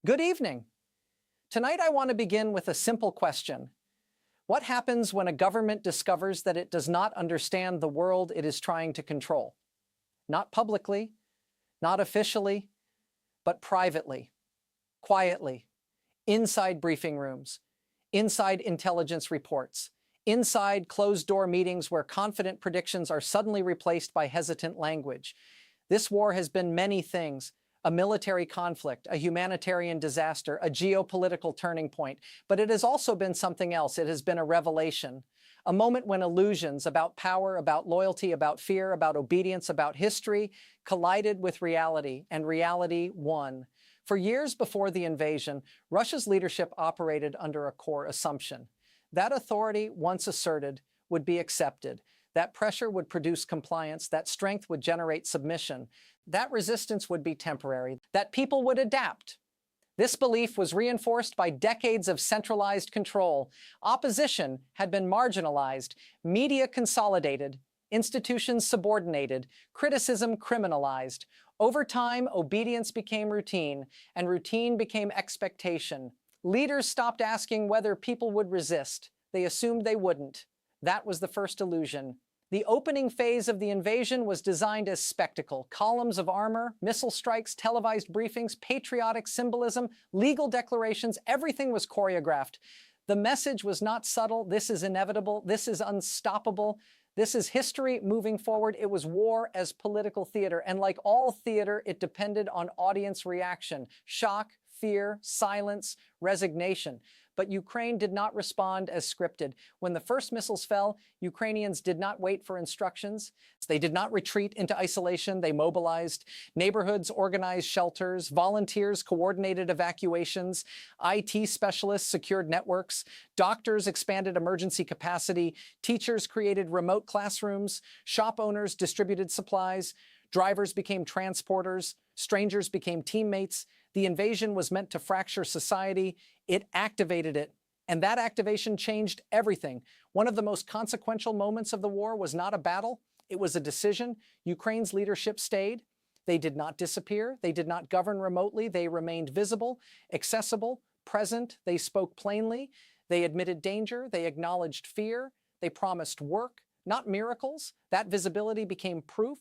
Good evening. Tonight I want to begin with a simple question. What happens when a government discovers that it does not understand the world it is trying to control? Not publicly, not officially, but privately, quietly, inside briefing rooms, inside intelligence reports, inside closed-door meetings where confident predictions are suddenly replaced by hesitant language. This war has been many things: a military conflict, a humanitarian disaster, a geopolitical turning point, but it has also been something else. It has been a revelation, a moment when illusions about power, about loyalty, about fear, about obedience, about history collided with reality, and reality won. For years before the invasion, Russia's leadership operated under a core assumption: that authority, once asserted, would be accepted. That pressure would produce compliance, that strength would generate submission, that resistance would be temporary, that people would adapt. This belief was reinforced by decades of centralized control. Opposition had been marginalized, media consolidated, institutions subordinated, criticism criminalized. Over time, obedience became routine, and routine became expectation. Leaders stopped asking whether people would resist. They assumed they wouldn't. That was the first illusion. The opening phase of the invasion was designed as spectacle: columns of armor, missile strikes, televised briefings, patriotic symbolism, legal declarations. Everything was choreographed. The message was not subtle: this is inevitable, this is unstoppable, this is history moving forward. It was war as political theater, and like all theater, it depended on audience reaction: shock, fear, silence, resignation. But Ukraine did not respond as scripted. When the first missiles fell, Ukrainians did not wait for instructions. They did not retreat into isolation. They mobilized. Neighborhoods organized shelters. Volunteers coordinated evacuations. IT specialists secured networks. Doctors expanded emergency capacity. Teachers created remote classrooms. Shop owners distributed supplies. Drivers became transporters. Strangers became teammates. The invasion was meant to fracture society. It activated it, and that activation changed everything. One of the most consequential moments of the war was not a battle, it was a decision. Ukraine's leadership stayed. They did not disappear. They did not govern remotely. They remained visible, accessible, present. They spoke plainly. They admitted danger. They acknowledged fear. They promised work, not miracles. That visibility became proof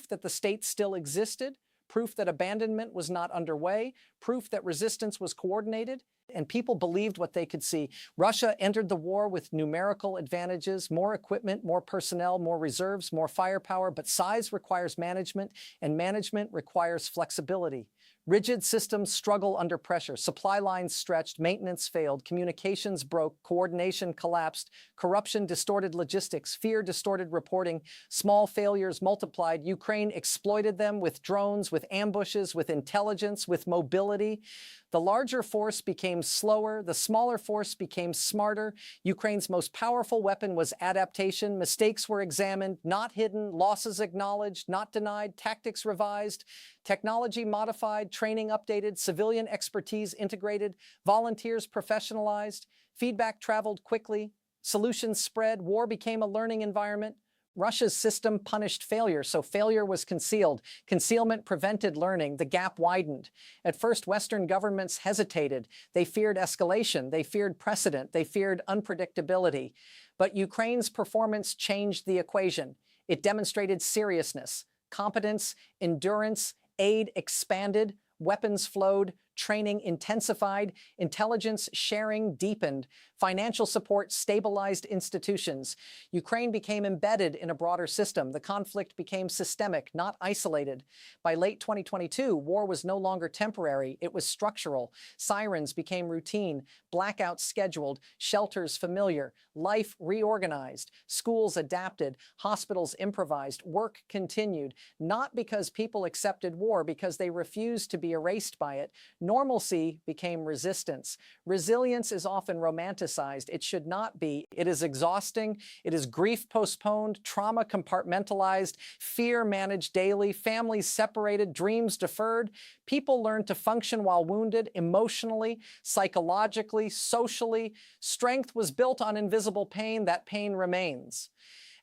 that the state still existed, proof that abandonment was not underway, proof that resistance was coordinated, and people believed what they could see. Russia entered the war with numerical advantages: more equipment, more personnel, more reserves, more firepower, but size requires management, and management requires flexibility. Rigid systems struggle under pressure. Supply lines stretched, maintenance failed, communications broke, coordination collapsed, corruption distorted logistics, fear distorted reporting, small failures multiplied. Ukraine exploited them with drones, with ambushes, with intelligence, with mobility. The larger force became slower, the smaller force became smarter. Ukraine's most powerful weapon was adaptation. Mistakes were examined, not hidden, losses acknowledged, not denied, tactics revised, technology modified, training updated, civilian expertise integrated, volunteers professionalized, feedback traveled quickly, solutions spread, war became a learning environment. Russia's system punished failure, so failure was concealed. Concealment prevented learning. The gap widened. At first, Western governments hesitated. They feared escalation. They feared precedent. They feared unpredictability. But Ukraine's performance changed the equation. It demonstrated seriousness, competence, endurance. Aid expanded, weapons flowed, training intensified, intelligence sharing deepened, financial support stabilized institutions. Ukraine became embedded in a broader system. The conflict became systemic, not isolated. By late 2022, war was no longer temporary, it was structural. Sirens became routine, blackouts scheduled, shelters familiar, life reorganized, schools adapted, hospitals improvised, work continued, not because people accepted war, because they refused to be erased by it. Normalcy became resistance. Resilience is often romanticized. It should not be. It is exhausting. It is grief postponed, trauma compartmentalized, fear managed daily, families separated, dreams deferred. People learn to function while wounded, emotionally, psychologically, socially. Strength was built on invisible pain. That pain remains.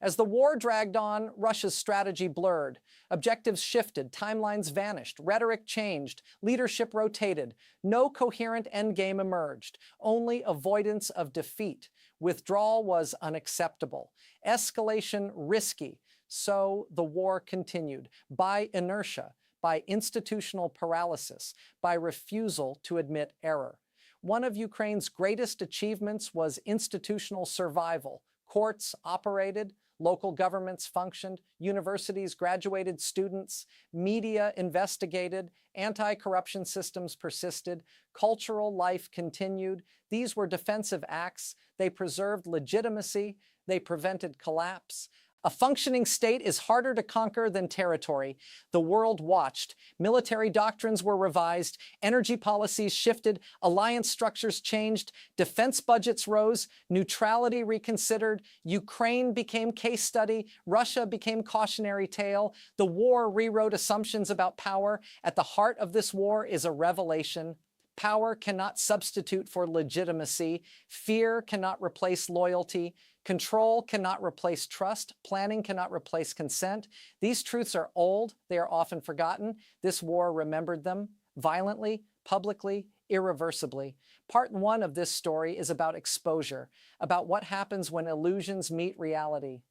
As the war dragged on, Russia's strategy blurred. Objectives shifted, timelines vanished, rhetoric changed, leadership rotated. No coherent endgame emerged, only avoidance of defeat. Withdrawal was unacceptable, escalation risky. So the war continued, by inertia, by institutional paralysis, by refusal to admit error. One of Ukraine's greatest achievements was institutional survival. Courts operated, local governments functioned, universities graduated students, media investigated, anti-corruption systems persisted, cultural life continued. These were defensive acts. They preserved legitimacy. They prevented collapse. A functioning state is harder to conquer than territory. The world watched. Military doctrines were revised. Energy policies shifted. Alliance structures changed. Defense budgets rose. Neutrality reconsidered. Ukraine became case study. Russia became cautionary tale. The war rewrote assumptions about power. At the heart of this war is a revelation. Power cannot substitute for legitimacy. Fear cannot replace loyalty. Control cannot replace trust. Planning cannot replace consent. These truths are old. They are often forgotten. This war remembered them violently, publicly, irreversibly. Part 1 of this story is about exposure, about what happens when illusions meet reality.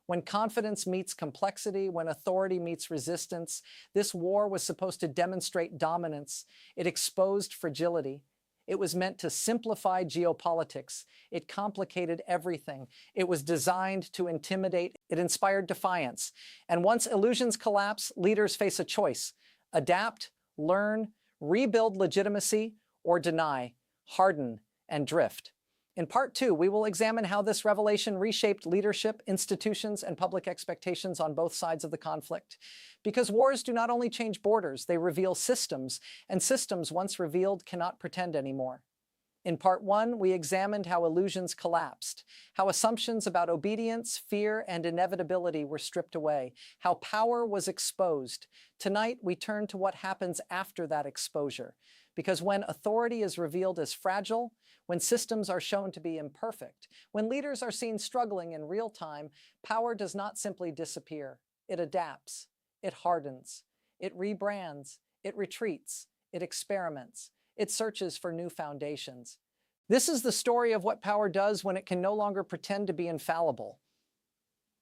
When confidence meets complexity, when authority meets resistance. This war was supposed to demonstrate dominance. It exposed fragility. It was meant to simplify geopolitics. It complicated everything. It was designed to intimidate. It inspired defiance. And once illusions collapse, leaders face a choice: adapt, learn, rebuild legitimacy, or deny, harden, and drift. In Part 2, we will examine how this revelation reshaped leadership, institutions, and public expectations on both sides of the conflict. Because wars do not only change borders, they reveal systems, and systems once revealed cannot pretend anymore. In Part 1, we examined how illusions collapsed, how assumptions about obedience, fear, and inevitability were stripped away, how power was exposed. Tonight, we turn to what happens after that exposure. Because when authority is revealed as fragile, when systems are shown to be imperfect, when leaders are seen struggling in real time, power does not simply disappear. It adapts, it hardens, it rebrands, it retreats, it experiments, it searches for new foundations. This is the story of what power does when it can no longer pretend to be infallible.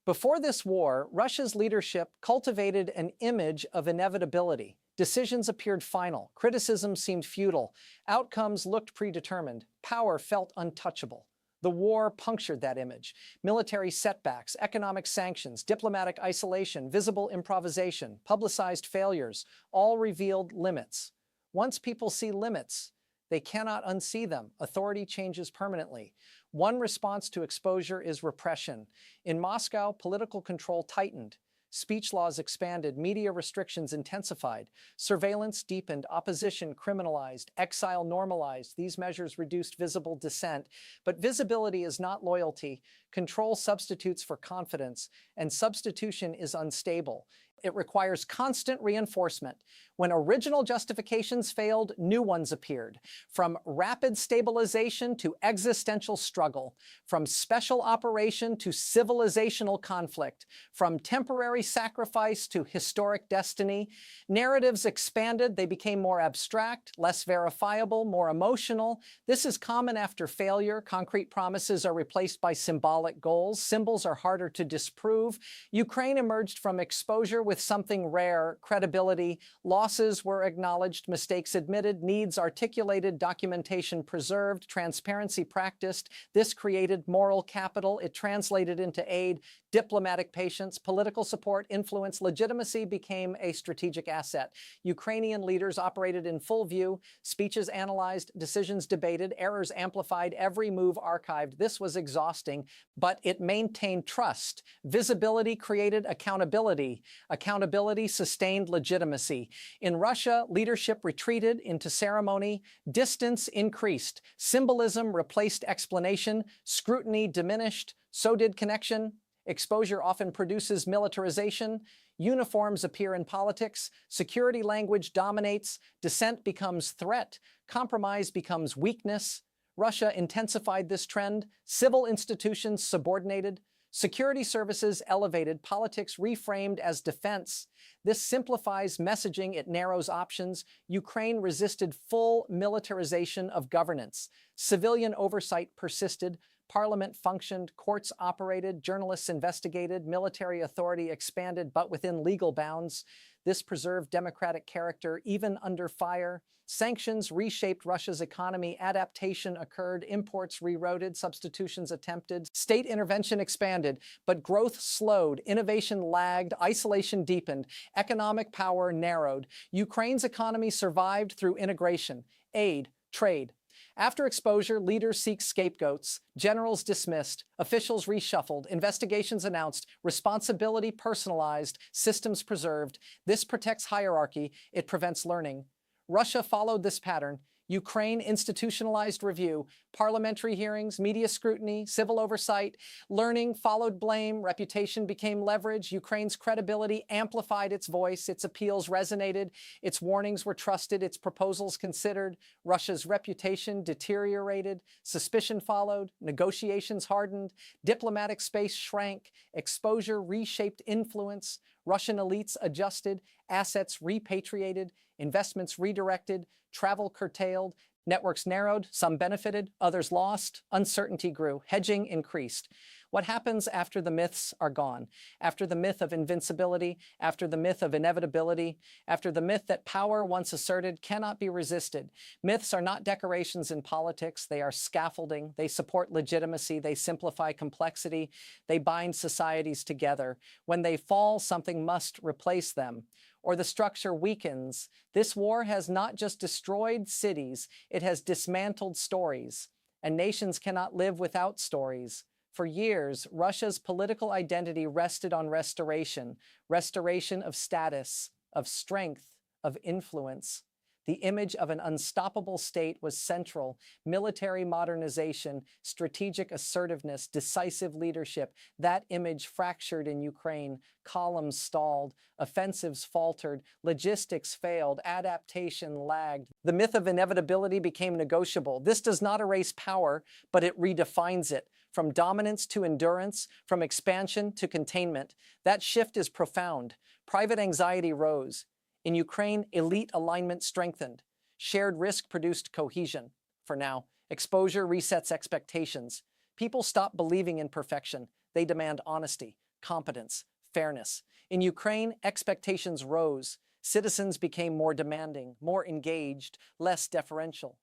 Before this war, Russia's leadership cultivated an image of inevitability. Decisions appeared final, criticism seemed futile, outcomes looked predetermined, power felt untouchable. The war punctured that image. Military setbacks, economic sanctions, diplomatic isolation, visible improvisation, publicized failures, all revealed limits. Once people see limits, they cannot unsee them. Authority changes permanently. One response to exposure is repression. In Moscow, political control tightened. Speech laws expanded, media restrictions intensified, surveillance deepened, opposition criminalized, exile normalized. These measures reduced visible dissent. But visibility is not loyalty. Control substitutes for confidence, and substitution is unstable. It requires constant reinforcement. When original justifications failed, new ones appeared. From rapid stabilization to existential struggle, from special operation to civilizational conflict, from temporary sacrifice to historic destiny, narratives expanded. They became more abstract, less verifiable, more emotional. This is common after failure. Concrete promises are replaced by symbolic goals. Symbols are harder to disprove. Ukraine emerged from exposure with something rare: credibility. Losses were acknowledged, mistakes admitted, needs articulated, documentation preserved, transparency practiced. This created moral capital. It translated into aid, diplomatic patience, political support, influence. Legitimacy became a strategic asset. Ukrainian leaders operated in full view, speeches analyzed, decisions debated, errors amplified, every move archived. This was exhausting, but it maintained trust. Visibility created accountability. Accountability sustained legitimacy. In Russia, leadership retreated into ceremony. Distance increased. Symbolism replaced explanation. Scrutiny diminished. So did connection. Exposure often produces militarization. Uniforms appear in politics. Security language dominates. Dissent becomes threat. Compromise becomes weakness. Russia intensified this trend. Civil institutions subordinated. Security services elevated, politics reframed as defense. This simplifies messaging, it narrows options. Ukraine resisted full militarization of governance. Civilian oversight persisted. Parliament functioned, courts operated, journalists investigated, military authority expanded, but within legal bounds. This preserved democratic character even under fire. Sanctions reshaped Russia's economy, adaptation occurred, imports rerouted, substitutions attempted, state intervention expanded, but growth slowed, innovation lagged, isolation deepened, economic power narrowed. Ukraine's economy survived through integration, aid, trade. After exposure, leaders seek scapegoats, generals dismissed, officials reshuffled, investigations announced, responsibility personalized, systems preserved. This protects hierarchy, it prevents learning. Russia followed this pattern. Ukraine institutionalized review, parliamentary hearings, media scrutiny, civil oversight. Learning followed blame, reputation became leverage. Ukraine's credibility amplified its voice, its appeals resonated, its warnings were trusted, its proposals considered. Russia's reputation deteriorated, suspicion followed, negotiations hardened, diplomatic space shrank, exposure reshaped influence. Russian elites adjusted, assets repatriated, investments redirected, travel curtailed, networks narrowed, some benefited, others lost, uncertainty grew, hedging increased. What happens after the myths are gone? After the myth of invincibility, after the myth of inevitability, after the myth that power once asserted cannot be resisted. Myths are not decorations in politics, they are scaffolding, they support legitimacy, they simplify complexity, they bind societies together. When they fall, something must replace them, or the structure weakens. This war has not just destroyed cities, it has dismantled stories, and nations cannot live without stories. For years, Russia's political identity rested on restoration of status, of strength, of influence. The image of an unstoppable state was central. Military modernization, strategic assertiveness, decisive leadership. That image fractured in Ukraine. Columns stalled, offensives faltered, logistics failed, adaptation lagged. The myth of inevitability became negotiable. This does not erase power, but it redefines it. From dominance to endurance, from expansion to containment. That shift is profound. Private anxiety rose. In Ukraine, elite alignment strengthened. Shared risk produced cohesion. For now, exposure resets expectations. People stop believing in perfection. They demand honesty, competence, fairness. In Ukraine, expectations rose. Citizens became more demanding, more engaged, less deferential.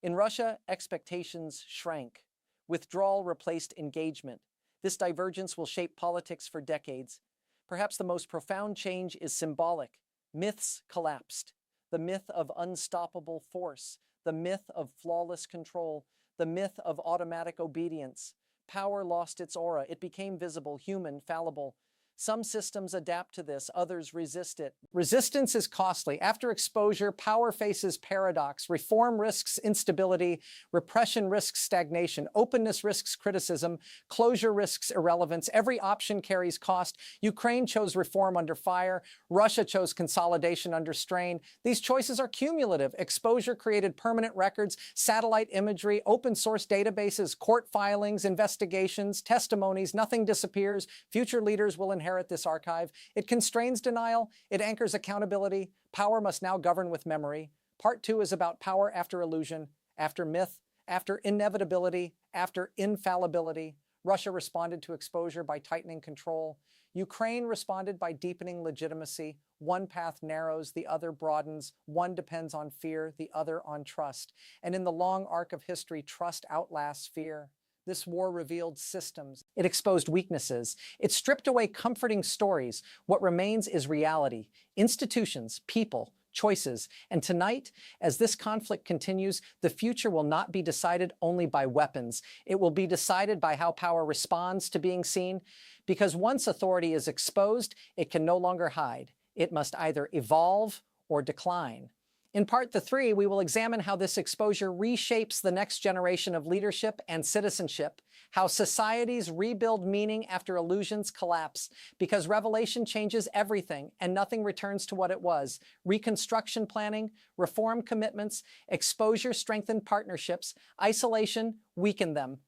In Russia, expectations shrank. Withdrawal replaced engagement. This divergence will shape politics for decades. Perhaps the most profound change is symbolic. Myths collapsed. The myth of unstoppable force, the myth of flawless control, the myth of automatic obedience. Power lost its aura. It became visible, human, fallible. Some systems adapt to this, others resist it. Resistance is costly. After exposure, power faces paradox. Reform risks instability. Repression risks stagnation. Openness risks criticism. Closure risks irrelevance. Every option carries cost. Ukraine chose reform under fire. Russia chose consolidation under strain. These choices are cumulative. Exposure created permanent records, satellite imagery, open source databases, court filings, investigations, testimonies. Nothing disappears. Future leaders will inherit this archive. It constrains denial. It anchors accountability. Power must now govern with memory. Part 2 is about power after illusion, after myth, after inevitability, after infallibility. Russia responded to exposure by tightening control. Ukraine responded by deepening legitimacy. One path narrows, the other broadens. One depends on fear, the other on trust. And in the long arc of history, trust outlasts fear. This war revealed systems. It exposed weaknesses. It stripped away comforting stories. What remains is reality, institutions, people, choices. And tonight, as this conflict continues, the future will not be decided only by weapons. It will be decided by how power responds to being seen. Because once authority is exposed, it can no longer hide. It must either evolve or decline. In part 3, we will examine how this exposure reshapes the next generation of leadership and citizenship, how societies rebuild meaning after illusions collapse, because revelation changes everything and nothing returns to what it was. Reconstruction planning, reform commitments, exposure strengthened partnerships, isolation weakened them.